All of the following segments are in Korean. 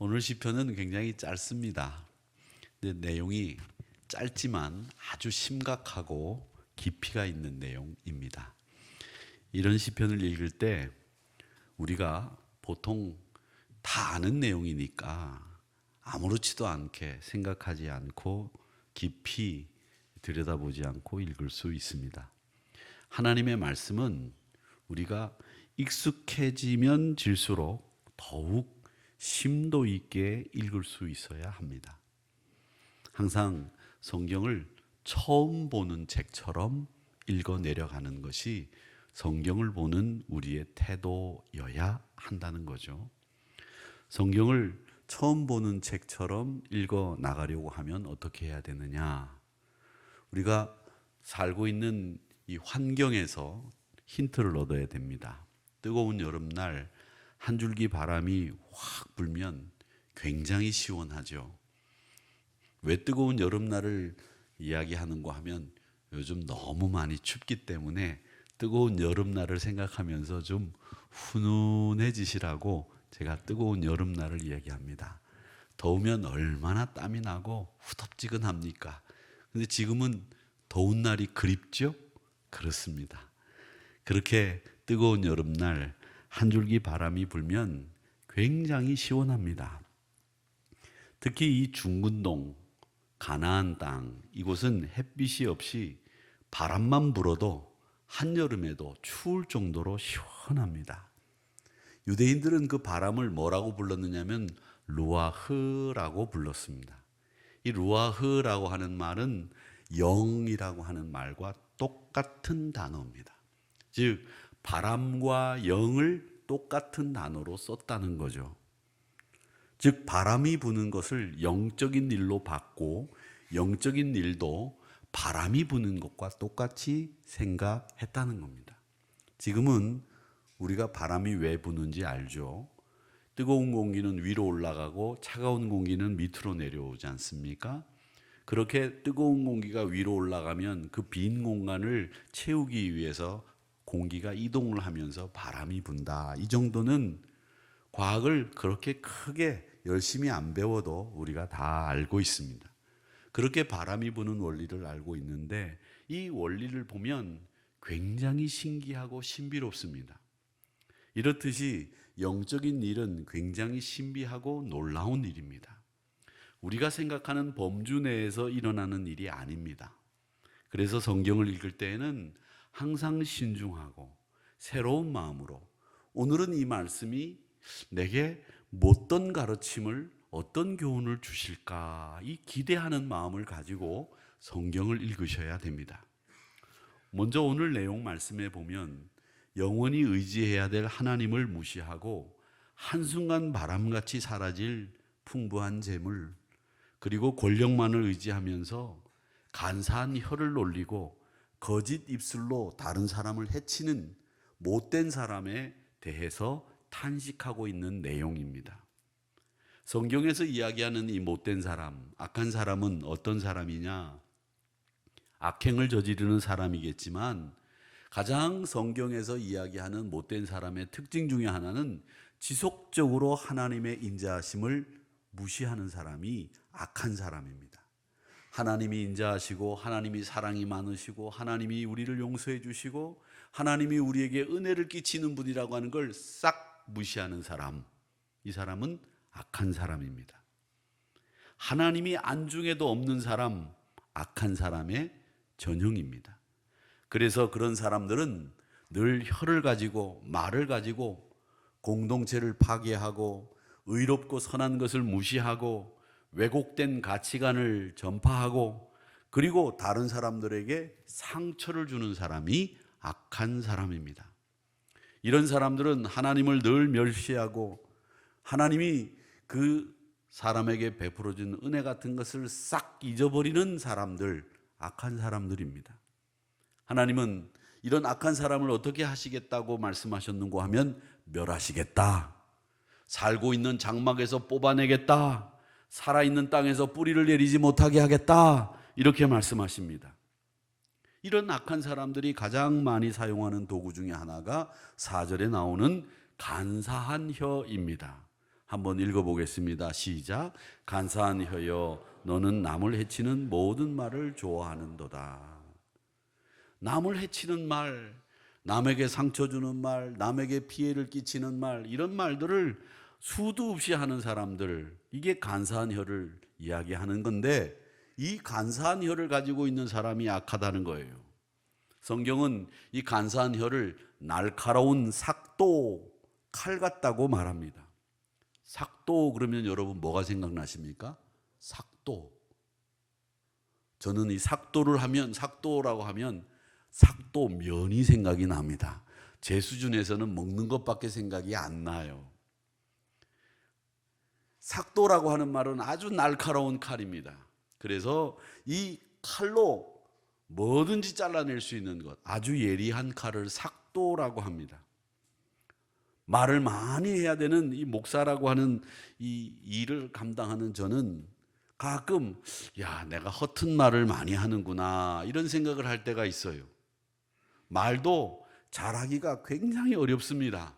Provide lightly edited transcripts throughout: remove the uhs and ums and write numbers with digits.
오늘 시편은 굉장히 짧습니다. 근데 내용이 짧지만 아주 심각하고 깊이가 있는 내용입니다. 이런 시편을 읽을 때 우리가 보통 다 아는 내용이니까 아무렇지도 않게 생각하지 않고 깊이 들여다보지 않고 읽을 수 있습니다. 하나님의 말씀은 우리가 익숙해지면 질수록 더욱 심도 있게 읽을 수 있어야 합니다. 항상 성경을 처음 보는 책처럼 읽어 내려가는 것이 성경을 보는 우리의 태도여야 한다는 거죠. 성경을 처음 보는 책처럼 읽어 나가려고 하면 어떻게 해야 되느냐? 우리가 살고 있는 이 환경에서 힌트를 얻어야 됩니다. 뜨거운 여름날 한 줄기 바람이 확 불면 굉장히 시원하죠. 왜 뜨거운 여름날을 이야기하는가 하면 요즘 너무 많이 춥기 때문에 뜨거운 여름날을 생각하면서 좀 훈훈해지시라고 제가 뜨거운 여름날을 이야기합니다. 더우면 얼마나 땀이 나고 후덥지근합니까? 근데 지금은 더운 날이 그립죠? 그렇습니다. 그렇게 뜨거운 여름날 한 줄기 바람이 불면 굉장히 시원합니다. 특히 이 중근동, 가나안 땅, 이곳은 햇빛이 없이 바람만 불어도 한여름에도 추울 정도로 시원합니다. 유대인들은 그 바람을 뭐라고 불렀느냐면 루아흐라고 불렀습니다. 이 루아흐라고 하는 말은 영이라고 하는 말과 똑같은 단어입니다. 즉 바람과 영을 똑같은 단어로 썼다는 거죠. 즉 바람이 부는 것을 영적인 일로 봤고 영적인 일도 바람이 부는 것과 똑같이 생각했다는 겁니다. 지금은 우리가 바람이 왜 부는지 알죠? 뜨거운 공기는 위로 올라가고 차가운 공기는 밑으로 내려오지 않습니까? 그렇게 뜨거운 공기가 위로 올라가면 그 빈 공간을 채우기 위해서 공기가 이동을 하면서 바람이 분다. 이 정도는 과학을 그렇게 크게 열심히 안 배워도 우리가 다 알고 있습니다. 그렇게 바람이 부는 원리를 알고 있는데 이 원리를 보면 굉장히 신기하고 신비롭습니다. 이렇듯이 영적인 일은 굉장히 신비하고 놀라운 일입니다. 우리가 생각하는 범주 내에서 일어나는 일이 아닙니다. 그래서 성경을 읽을 때에는 항상 신중하고 새로운 마음으로 오늘은 이 말씀이 내게 어떤 가르침을 어떤 교훈을 주실까 이 기대하는 마음을 가지고 성경을 읽으셔야 됩니다. 먼저 오늘 내용 말씀에 보면 영원히 의지해야 될 하나님을 무시하고 한순간 바람같이 사라질 풍부한 재물 그리고 권력만을 의지하면서 간사한 혀를 놀리고 거짓 입술로 다른 사람을 해치는 못된 사람에 대해서 탄식하고 있는 내용입니다. 성경에서 이야기하는 이 못된 사람, 악한 사람은 어떤 사람이냐? 악행을 저지르는 사람이겠지만 가장 성경에서 이야기하는 못된 사람의 특징 중에 하나는 지속적으로 하나님의 인자하심을 무시하는 사람이 악한 사람입니다. 하나님이 인자하시고 하나님이 사랑이 많으시고 하나님이 우리를 용서해 주시고 하나님이 우리에게 은혜를 끼치는 분이라고 하는 걸 싹 무시하는 사람, 이 사람은 악한 사람입니다. 하나님이 안중에도 없는 사람, 악한 사람의 전형입니다. 그래서 그런 사람들은 늘 혀를 가지고 말을 가지고 공동체를 파괴하고 의롭고 선한 것을 무시하고 왜곡된 가치관을 전파하고 그리고 다른 사람들에게 상처를 주는 사람이 악한 사람입니다. 이런 사람들은 하나님을 늘 멸시하고 하나님이 그 사람에게 베풀어준 은혜 같은 것을 싹 잊어버리는 사람들, 악한 사람들입니다. 하나님은 이런 악한 사람을 어떻게 하시겠다고 말씀하셨는가 하면 멸하시겠다. 살고 있는 장막에서 뽑아내겠다. 살아있는 땅에서 뿌리를 내리지 못하게 하겠다. 이렇게 말씀하십니다. 이런 악한 사람들이 가장 많이 사용하는 도구 중에 하나가 4절에 나오는 간사한 혀입니다. 한번 읽어보겠습니다. 시작. 간사한 혀여 너는 남을 해치는 모든 말을 좋아하는도다. 남을 해치는 말, 남에게 상처 주는 말, 남에게 피해를 끼치는 말, 이런 말들을 수도 없이 하는 사람들, 이게 간사한 혀를 이야기하는 건데, 이 간사한 혀를 가지고 있는 사람이 악하다는 거예요. 성경은 이 간사한 혀를 날카로운 삭도, 칼 같다고 말합니다. 삭도 그러면 여러분 뭐가 생각나십니까? 삭도. 저는 이 삭도라고 하면 삭도 면이 생각이 납니다. 제 수준에서는 먹는 것밖에 생각이 안 나요. 삭도라고 하는 말은 아주 날카로운 칼입니다. 그래서 이 칼로 뭐든지 잘라낼 수 있는 것, 아주 예리한 칼을 삭도라고 합니다. 말을 많이 해야 되는 이 목사라고 하는 이 일을 감당하는 저는 가끔 내가 허튼 말을 많이 하는구나 이런 생각을 할 때가 있어요. 말도 잘하기가 굉장히 어렵습니다.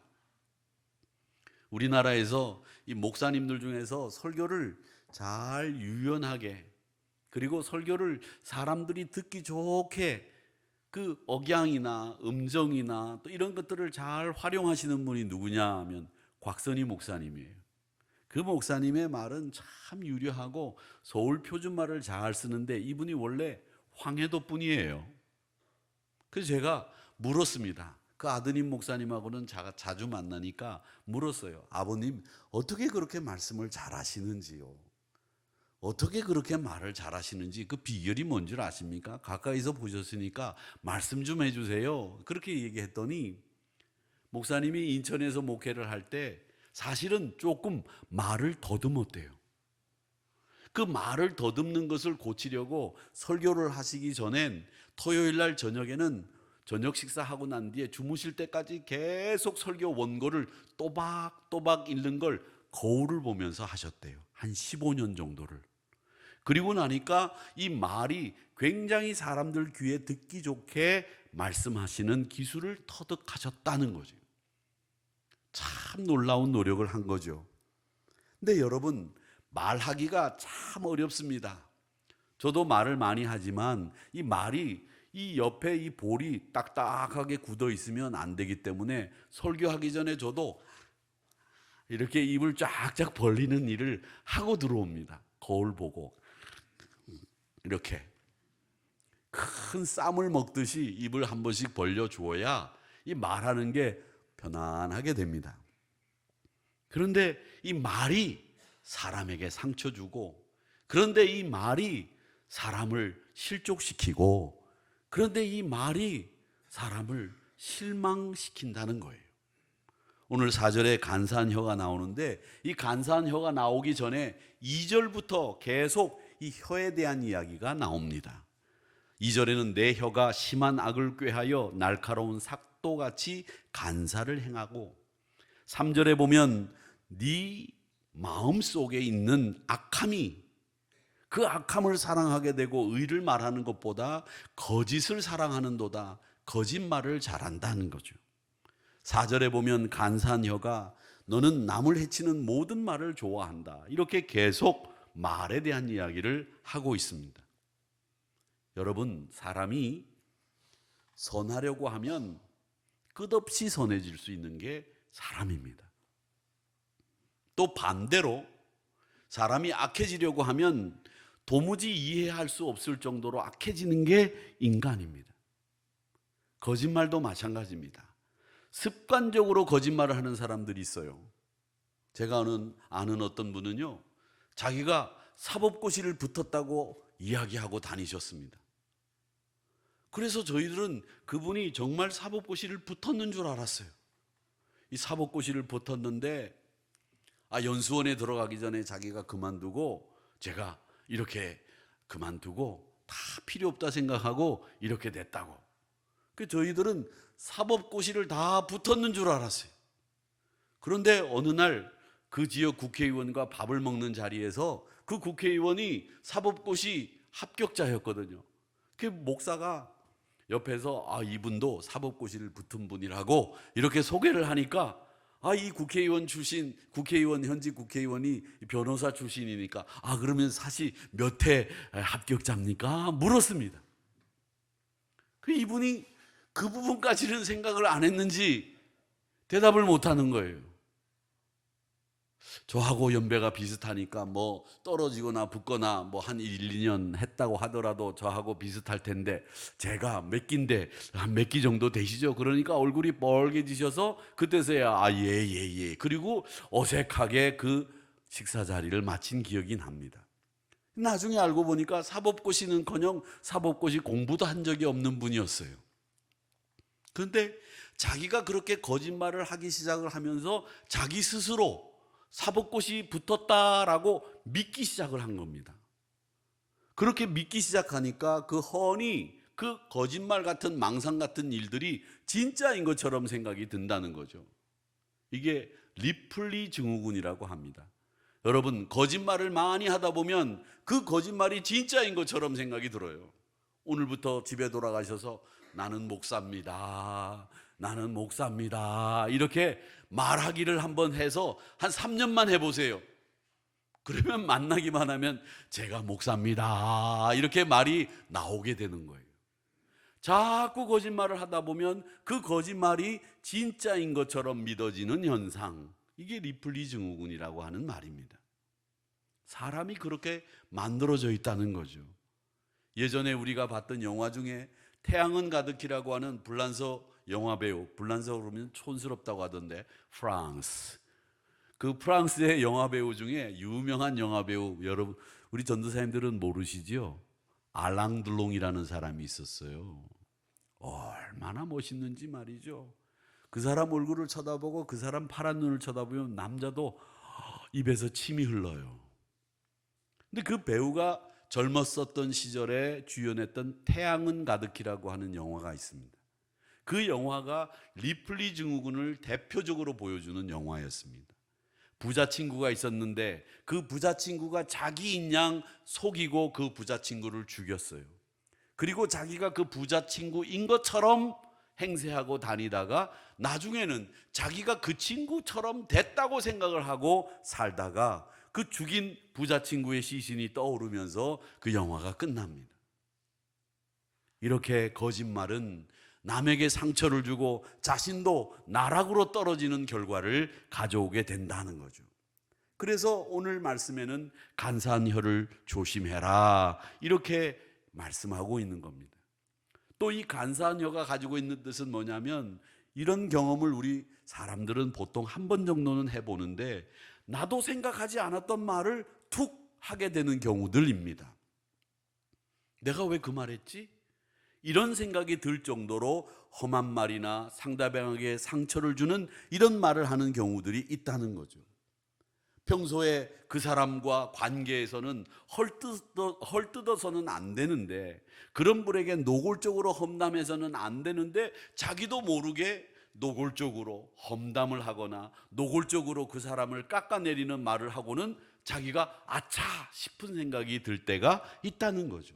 우리나라에서 이 목사님들 중에서 설교를 잘 유연하게, 그리고 설교를 사람들이 듣기 좋게 그 억양이나 음정이나 또 이런 것들을 잘 활용하시는 분이 누구냐 하면 곽선희 목사님이에요. 그 목사님의 말은 참 유려하고 서울 표준말을 잘 쓰는데 이분이 원래 황해도 분이에요. 그래서 제가 물었습니다. 그 아드님 목사님하고는 자주 만나니까 물었어요. 아버님 어떻게 그렇게 말씀을 잘 하시는지요? 어떻게 그렇게 말을 잘하시는지 그 비결이 뭔 줄 아십니까? 가까이서 보셨으니까 말씀 좀 해주세요. 그렇게 얘기했더니 목사님이 인천에서 목회를 할 때 사실은 조금 말을 더듬었대요. 그 말을 더듬는 것을 고치려고 설교를 하시기 전엔 토요일 날 저녁에는 저녁 식사하고 난 뒤에 주무실 때까지 계속 설교 원고를 또박또박 읽는 걸 거울을 보면서 하셨대요. 한 15년 정도를. 그리고 나니까 이 말이 굉장히 사람들 귀에 듣기 좋게 말씀하시는 기술을 터득하셨다는 거죠. 참 놀라운 노력을 한 거죠. 근데 여러분, 말하기가 참 어렵습니다. 저도 말을 많이 하지만 이 말이 이 옆에 이 볼이 딱딱하게 굳어 있으면 안 되기 때문에 설교하기 전에 저도 이렇게 입을 쫙쫙 벌리는 일을 하고 들어옵니다. 거울 보고 이렇게 큰 쌈을 먹듯이 입을 한 번씩 벌려 주어야 이 말하는 게 편안하게 됩니다. 그런데 이 말이 사람에게 상처 주고, 그런데 이 말이 사람을 실족시키고, 그런데 이 말이 사람을 실망시킨다는 거예요. 오늘 4절에 간사한 혀가 나오는데 이 간사한 혀가 나오기 전에 2절부터 계속 이 혀에 대한 이야기가 나옵니다. 2절에는 내 혀가 심한 악을 꾀하여 날카로운 삭도같이 간사를 행하고, 3절에 보면 네 마음속에 있는 악함이, 그 악함을 사랑하게 되고 의를 말하는 것보다 거짓을 사랑하는도다, 거짓말을 잘한다는 거죠. 4절에 보면 간사한 혀가 너는 남을 해치는 모든 말을 좋아한다, 이렇게 계속 말에 대한 이야기를 하고 있습니다. 여러분, 사람이 선하려고 하면 끝없이 선해질 수 있는 게 사람입니다. 또 반대로 사람이 악해지려고 하면 도무지 이해할 수 없을 정도로 악해지는 게 인간입니다. 거짓말도 마찬가지입니다. 습관적으로 거짓말을 하는 사람들이 있어요. 제가 아는 어떤 분은요, 자기가 사법고시를 붙었다고 이야기하고 다니셨습니다. 그래서 저희들은 그분이 정말 사법고시를 붙었는 줄 알았어요. 이 사법고시를 붙었는데 연수원에 들어가기 전에 자기가 그만두고, 제가 이렇게 그만두고 다 필요 없다 생각하고 이렇게 됐다고. 저희들은 사법고시를 다 붙었는 줄 알았어요. 그런데 어느 날 그 지역 국회의원과 밥을 먹는 자리에서 그 국회의원이 사법고시 합격자였거든요. 그 목사가 옆에서 이분도 사법고시를 붙은 분이라고 이렇게 소개를 하니까 이 국회의원 출신, 현직 국회의원이 변호사 출신이니까, 그러면 사실 몇 회 합격자입니까? 물었습니다. 이분이 그 부분까지는 생각을 안 했는지 대답을 못 하는 거예요. 저하고 연배가 비슷하니까 뭐 떨어지거나 붙거나 뭐 한 1, 2년 했다고 하더라도 저하고 비슷할 텐데 제가 몇 기인데 한 몇 기 정도 되시죠? 그러니까 얼굴이 빨개지셔서 그때서야 예. 그리고 어색하게 그 식사 자리를 마친 기억이 납니다. 나중에 알고 보니까 사법고시는커녕 사법고시 공부도 한 적이 없는 분이었어요. 그런데 자기가 그렇게 거짓말을 하기 시작을 하면서 자기 스스로 사법고시 붙었다라고 믿기 시작을 한 겁니다. 그렇게 믿기 시작하니까 그 거짓말 같은 망상 같은 일들이 진짜인 것처럼 생각이 든다는 거죠. 이게 리플리 증후군이라고 합니다. 여러분, 거짓말을 많이 하다 보면 그 거짓말이 진짜인 것처럼 생각이 들어요. 오늘부터 집에 돌아가셔서 나는 목사입니다. 이렇게 말하기를 한번 해서 한 3년만 해보세요. 그러면 만나기만 하면 제가 목사입니다. 이렇게 말이 나오게 되는 거예요. 자꾸 거짓말을 하다 보면 그 거짓말이 진짜인 것처럼 믿어지는 현상. 이게 리플리 증후군이라고 하는 말입니다. 사람이 그렇게 만들어져 있다는 거죠. 예전에 우리가 봤던 영화 중에 태양은 가득히라고 하는 불란서 영화배우, 불란서 그러면 촌스럽다고 하던데 프랑스. 그 프랑스의 영화배우 중에 유명한 영화배우, 여러분 우리 전도사님들은 모르시죠? 알랑 드롱이라는 사람이 있었어요. 얼마나 멋있는지 말이죠. 그 사람 얼굴을 쳐다보고 그 사람 파란 눈을 쳐다보면 남자도 입에서 침이 흘러요. 근데 그 배우가 젊었었던 시절에 주연했던 태양은 가득히라고 하는 영화가 있습니다. 그 영화가 리플리 증후군을 대표적으로 보여주는 영화였습니다. 부자 친구가 있었는데 그 부자 친구가 자기인 양 속이고 그 부자 친구를 죽였어요. 그리고 자기가 그 부자 친구인 것처럼 행세하고 다니다가 나중에는 자기가 그 친구처럼 됐다고 생각을 하고 살다가 그 죽인 부자 친구의 시신이 떠오르면서 그 영화가 끝납니다. 이렇게 거짓말은 남에게 상처를 주고 자신도 나락으로 떨어지는 결과를 가져오게 된다는 거죠. 그래서 오늘 말씀에는 간사한 혀를 조심해라 이렇게 말씀하고 있는 겁니다. 또 이 간사한 혀가 가지고 있는 뜻은 뭐냐면, 이런 경험을 우리 사람들은 보통 한 번 정도는 해보는데 나도 생각하지 않았던 말을 툭 하게 되는 경우들입니다. 내가 왜 그 말했지? 이런 생각이 들 정도로 험한 말이나 상대방에게 상처를 주는 이런 말을 하는 경우들이 있다는 거죠. 평소에 그 사람과 관계에서는 헐뜯어서는 안 되는데, 그런 분에게 노골적으로 험담해서는 안 되는데 자기도 모르게 노골적으로 험담을 하거나 노골적으로 그 사람을 깎아내리는 말을 하고는 자기가 아차 싶은 생각이 들 때가 있다는 거죠.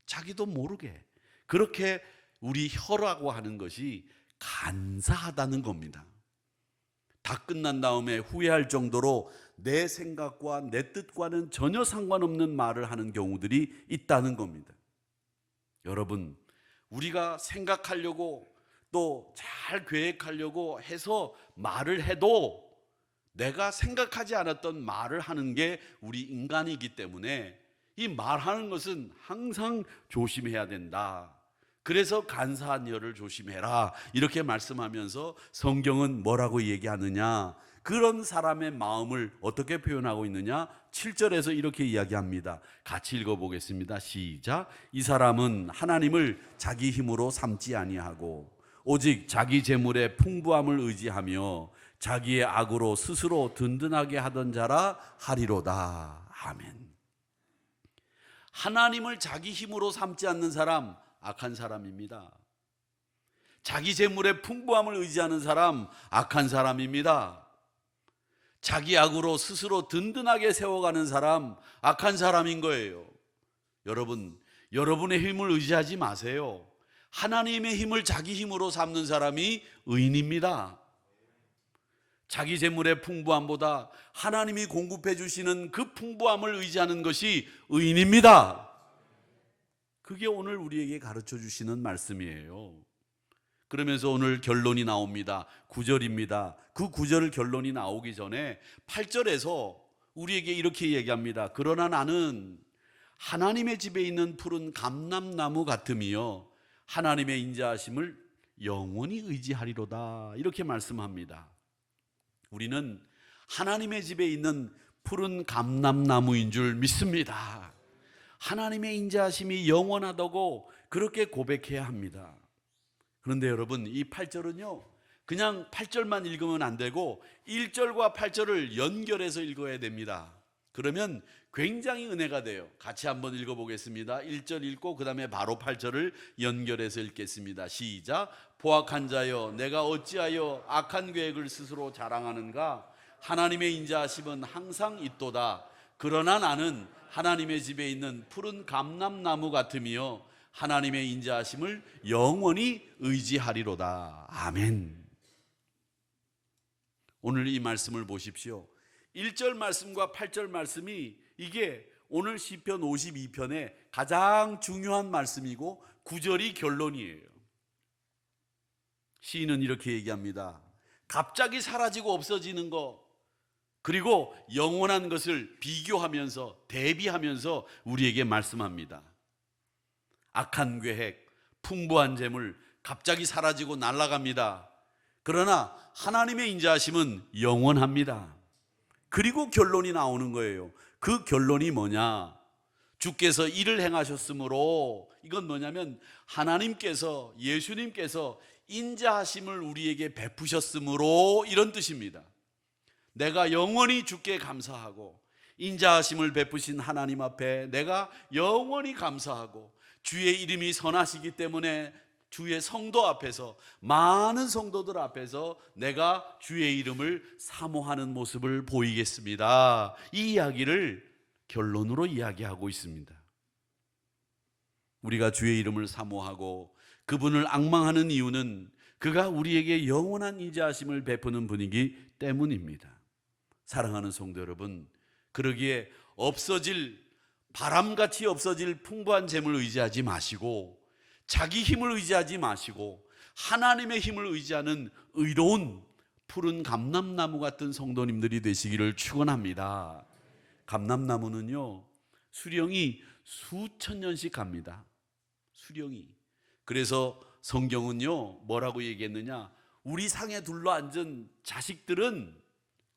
자기도 모르게. 그렇게 우리 혀라고 하는 것이 간사하다는 겁니다. 다 끝난 다음에 후회할 정도로 내 생각과 내 뜻과는 전혀 상관없는 말을 하는 경우들이 있다는 겁니다. 여러분, 우리가 생각하려고 또 잘 계획하려고 해서 말을 해도 내가 생각하지 않았던 말을 하는 게 우리 인간이기 때문에 이 말하는 것은 항상 조심해야 된다. 그래서 간사한 혀를 조심해라 이렇게 말씀하면서 성경은 뭐라고 얘기하느냐, 그런 사람의 마음을 어떻게 표현하고 있느냐, 7절에서 이렇게 이야기합니다. 같이 읽어보겠습니다. 시작. 이 사람은 하나님을 자기 힘으로 삼지 아니하고 오직 자기 재물의 풍부함을 의지하며 자기의 악으로 스스로 든든하게 하던 자라 하리로다. 아멘. 하나님을 자기 힘으로 삼지 않는 사람, 악한 사람입니다. 자기 재물의 풍부함을 의지하는 사람, 악한 사람입니다. 자기 악으로 스스로 든든하게 세워가는 사람, 악한 사람인 거예요. 여러분, 여러분의 힘을 의지하지 마세요. 하나님의 힘을 자기 힘으로 삼는 사람이 의인입니다. 자기 재물의 풍부함보다 하나님이 공급해 주시는 그 풍부함을 의지하는 것이 의인입니다. 그게 오늘 우리에게 가르쳐 주시는 말씀이에요. 그러면서 오늘 결론이 나옵니다. 9절입니다. 그 9절 결론이 나오기 전에 8절에서 우리에게 이렇게 얘기합니다. 그러나 나는 하나님의 집에 있는 푸른 감람나무 같으며 하나님의 인자하심을 영원히 의지하리로다, 이렇게 말씀합니다. 우리는 하나님의 집에 있는 푸른 감람나무인 줄 믿습니다. 하나님의 인자하심이 영원하다고 그렇게 고백해야 합니다. 그런데 여러분, 이 8절은요 그냥 8절만 읽으면 안 되고 1절과 8절을 연결해서 읽어야 됩니다. 그러면 굉장히 은혜가 돼요. 같이 한번 읽어보겠습니다. 1절 읽고 그 다음에 바로 8절을 연결해서 읽겠습니다. 시작. 포악한 자여, 내가 어찌하여 악한 계획을 스스로 자랑하는가? 하나님의 인자하심은 항상 있도다. 그러나 나는 하나님의 집에 있는 푸른 감람나무 같으며 하나님의 인자하심을 영원히 의지하리로다. 아멘. 오늘 이 말씀을 보십시오. 1절 말씀과 8절 말씀이 이게 오늘 시편 52편의 가장 중요한 말씀이고 9절이 결론이에요. 시인은 이렇게 얘기합니다. 갑자기 사라지고 없어지는 것, 그리고 영원한 것을 비교하면서 대비하면서 우리에게 말씀합니다. 악한 계획, 풍부한 재물 갑자기 사라지고 날아갑니다. 그러나 하나님의 인자하심은 영원합니다. 그리고 결론이 나오는 거예요. 그 결론이 뭐냐? 주께서 이를 행하셨으므로, 이건 뭐냐면 하나님께서, 예수님께서 인자하심을 우리에게 베푸셨으므로, 이런 뜻입니다. 내가 영원히 주께 감사하고 인자하심을 베푸신 하나님 앞에 내가 영원히 감사하고 주의 이름이 선하시기 때문에 주의 성도 앞에서, 많은 성도들 앞에서 내가 주의 이름을 사모하는 모습을 보이겠습니다. 이 이야기를 결론으로 이야기하고 있습니다. 우리가 주의 이름을 사모하고 그분을 앙망하는 이유는 그가 우리에게 영원한 인자하심을 베푸는 분이기 때문입니다. 사랑하는 성도 여러분, 그러기에 바람같이 없어질 풍부한 재물을 의지하지 마시고 자기 힘을 의지하지 마시고 하나님의 힘을 의지하는 의로운 푸른 감람나무 같은 성도님들이 되시기를 축원합니다. 감람나무는요 수령이 수천 년씩 갑니다. 수령이. 그래서 성경은요 뭐라고 얘기했느냐? 우리 상에 둘러앉은 자식들은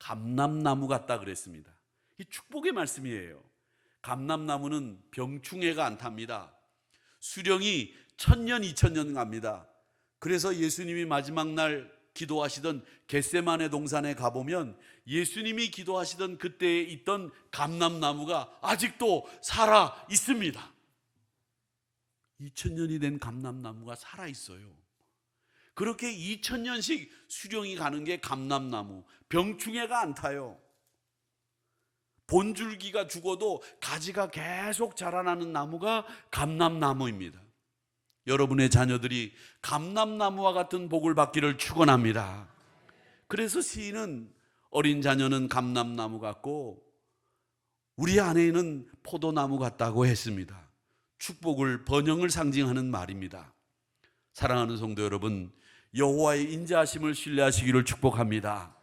감람나무 같다 그랬습니다. 이 축복의 말씀이에요. 감람나무는 병충해가 안 탑니다. 수령이 1000년 2000년 갑니다. 그래서 예수님이 마지막 날 기도하시던 겟세마네 동산에 가보면 예수님이 기도하시던 그때에 있던 감람나무가 아직도 살아 있습니다. 2000년이 된 감람나무가 살아 있어요. 그렇게 2000년씩 수령이 가는 게 감람나무. 병충해가 안 타요. 본줄기가 죽어도 가지가 계속 자라나는 나무가 감람나무입니다. 여러분의 자녀들이 감람나무와 같은 복을 받기를 축원합니다. 그래서 시인은 어린 자녀는 감람나무 같고 우리 아내는 포도나무 같다고 했습니다. 축복을, 번영을 상징하는 말입니다. 사랑하는 성도 여러분, 여호와의 인자하심을 신뢰하시기를 축복합니다.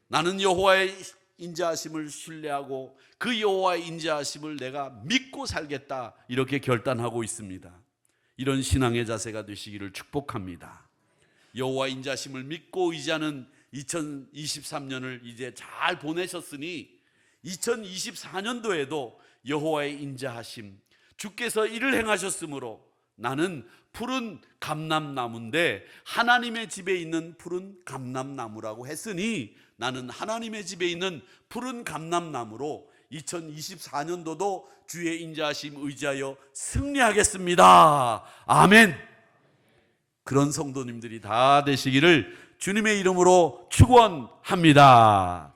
나는 여호와의 인자하심을 신뢰하고 그 여호와의 인자하심을 내가 믿고 살겠다, 이렇게 결단하고 있습니다. 이런 신앙의 자세가 되시기를 축복합니다. 여호와 인자하심을 믿고 의지하는 2023년을 이제 잘 보내셨으니 2024년도에도 여호와의 인자하심, 주께서 이를 행하셨으므로 나는 푸른 감람나무인데 하나님의 집에 있는 푸른 감람나무라고 했으니 나는 하나님의 집에 있는 푸른 감람나무로 2024년도도 주의 인자하심 의지하여 승리하겠습니다. 아멘. 그런 성도님들이 다 되시기를 주님의 이름으로 축원합니다.